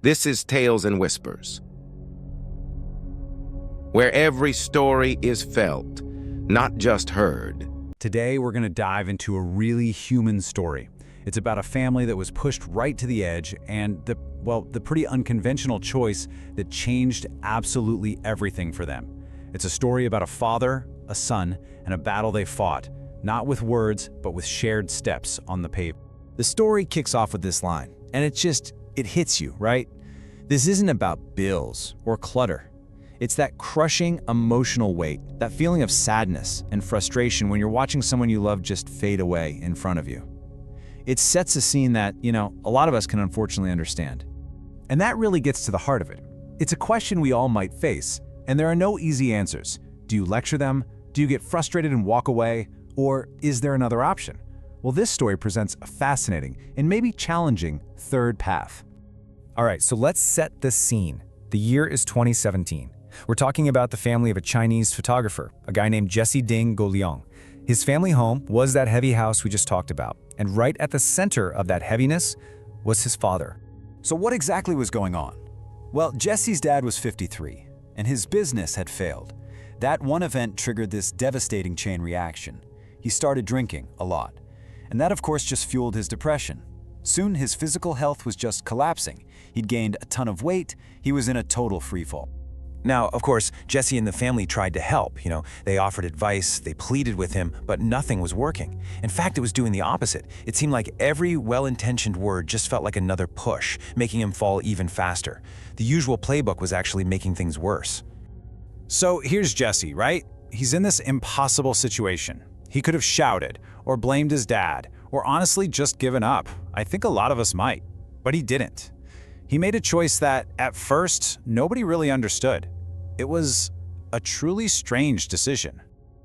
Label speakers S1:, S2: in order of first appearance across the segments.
S1: This is Tales and Whispers, where every story is felt, not just heard.
S2: Today, we're going to dive into a really human story. It's about a family that was pushed right to the edge and the pretty unconventional choice that changed absolutely everything for them. It's a story about a father, a son, and a battle they fought, not with words, but with shared steps on the pavement.
S3: The story kicks off with this line, and it hits you, right? This isn't about bills or clutter. It's that crushing emotional weight, that feeling of sadness and frustration when you're watching someone you love just fade away in front of you. It sets a scene that, a lot of us can unfortunately understand.
S2: And that really gets to the heart of it. It's a question we all might face, and there are no easy answers. Do you lecture them? Do you get frustrated and walk away? Or is there another option? Well, this story presents a fascinating and maybe challenging third path.
S3: All right, so let's set the scene. The year is 2017. We're talking about the family of a Chinese photographer, a guy named Jesse Ding Guoliang. His family home was that heavy house we just talked about, and right at the center of that heaviness was his father.
S2: So what exactly was going on? Well, Jesse's dad was 53, and his business had failed. That one event triggered this devastating chain reaction. He started drinking a lot, and that of course just fueled his depression. Soon his physical health was just collapsing. He'd gained a ton of weight. He was in a total freefall.
S3: Now, of course, Jesse and the family tried to help. They offered advice, they pleaded with him, but nothing was working. In fact, it was doing the opposite. It seemed like every well-intentioned word just felt like another push, making him fall even faster. The usual playbook was actually making things worse.
S2: So here's Jesse, right? He's in this impossible situation. He could have shouted, or blamed his dad, or honestly just given up. I think a lot of us might, but he didn't. He made a choice that, at first, nobody really understood. It was a truly strange decision.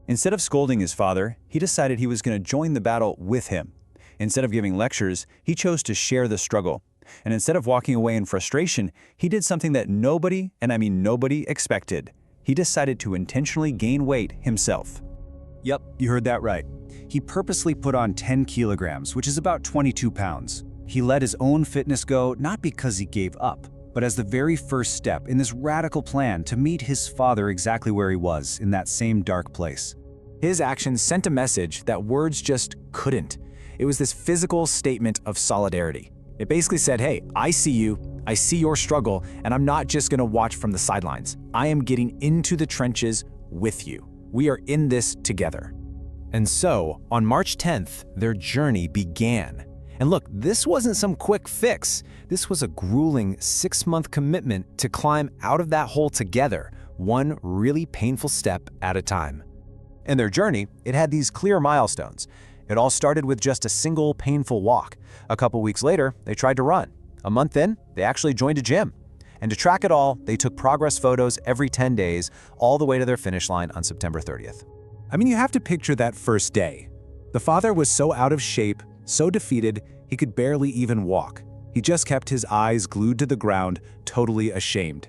S2: Instead of scolding his father, he decided he was going to join the battle with him. Instead of giving lectures, he chose to share the struggle. And instead of walking away in frustration, he did something that nobody, and I mean nobody, expected. He decided to intentionally gain weight himself. Yep, you heard that right. He purposely put on 10 kilograms, which is about 22 pounds. He let his own fitness go not because he gave up, but as the very first step in this radical plan to meet his father exactly where he was, in that same dark place. His actions sent a message that words just couldn't. It was this physical statement of solidarity. It basically said, hey, I see you, I see your struggle, and I'm not just gonna watch from the sidelines. I am getting into the trenches with you. We are in this together.
S3: And so, on March 10th, their journey began. And look, this wasn't some quick fix. This was a grueling 6-month commitment to climb out of that hole together, one really painful step at a time.
S2: In their journey, it had these clear milestones. It all started with just a single painful walk. A couple weeks later, they tried to run. A month in, they actually joined a gym. And to track it all, they took progress photos every 10 days, all the way to their finish line on September 30th. I mean, you have to picture that first day. The father was so out of shape, so defeated, he could barely even walk. He just kept his eyes glued to the ground, totally ashamed.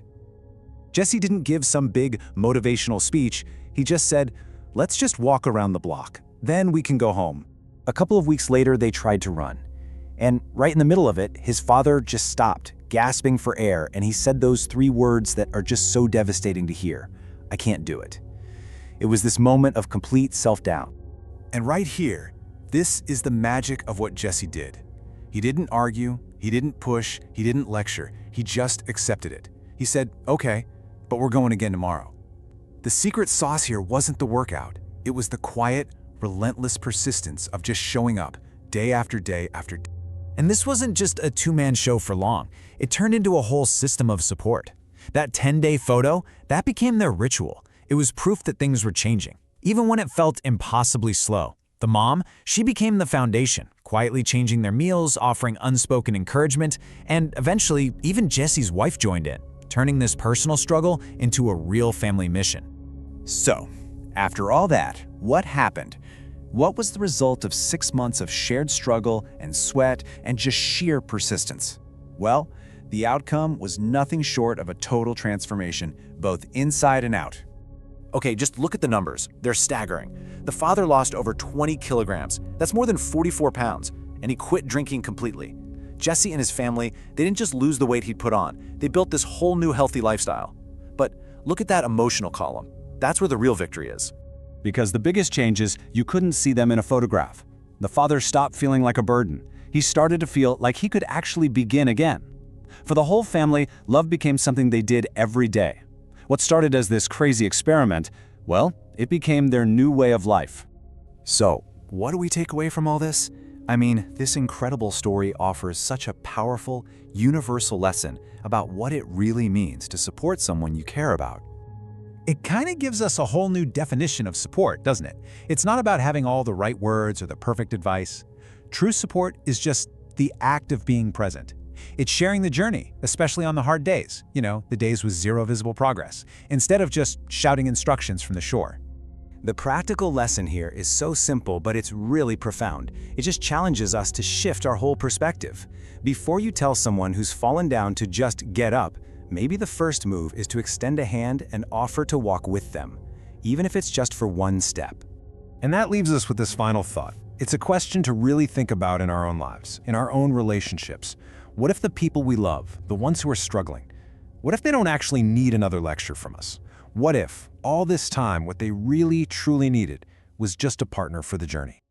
S2: Jesse didn't give some big motivational speech. He just said, let's just walk around the block. Then we can go home. A couple of weeks later, they tried to run. And right in the middle of it, his father just stopped, gasping for air, and he said those 3 words that are just so devastating to hear. I can't do it. It was this moment of complete self-doubt. And right here, this is the magic of what Jesse did. He didn't argue, he didn't push, he didn't lecture, he just accepted it. He said, okay, but we're going again tomorrow. The secret sauce here wasn't the workout. It was the quiet, relentless persistence of just showing up day after day after day. And this wasn't just a 2-man show for long. It turned into a whole system of support. That 10-day photo, that became their ritual. It was proof that things were changing, even when it felt impossibly slow. The mom, she became the foundation, quietly changing their meals, offering unspoken encouragement, and eventually, even Jesse's wife joined in, turning this personal struggle into a real family mission. So, after all that, what happened? What was the result of 6 months of shared struggle and sweat and just sheer persistence? Well, the outcome was nothing short of a total transformation, both inside and out. Okay, just look at the numbers. They're staggering. The father lost over 20 kilograms. That's more than 44 pounds, and he quit drinking completely. Jesse and his family, they didn't just lose the weight he'd put on, they built this whole new healthy lifestyle. But look at that emotional column. That's where the real victory is.
S4: Because the biggest changes, you couldn't see them in a photograph. The father stopped feeling like a burden. He started to feel like he could actually begin again. For the whole family, love became something they did every day. What started as this crazy experiment, well, it became their new way of life.
S2: So, what do we take away from all this? I mean, this incredible story offers such a powerful, universal lesson about what it really means to support someone you care about.
S5: It kind of gives us a whole new definition of support, doesn't it? It's not about having all the right words or the perfect advice. True support is just the act of being present. It's sharing the journey, especially on the hard days, the days with zero visible progress, instead of just shouting instructions from the shore.
S2: The practical lesson here is so simple, but it's really profound. It just challenges us to shift our whole perspective. Before you tell someone who's fallen down to just get up, maybe the first move is to extend a hand and offer to walk with them, even if it's just for one step.
S5: And that leaves us with this final thought. It's a question to really think about in our own lives, in our own relationships. What if the people we love, the ones who are struggling, what if they don't actually need another lecture from us? What if, all this time, what they really, truly needed was just a partner for the journey?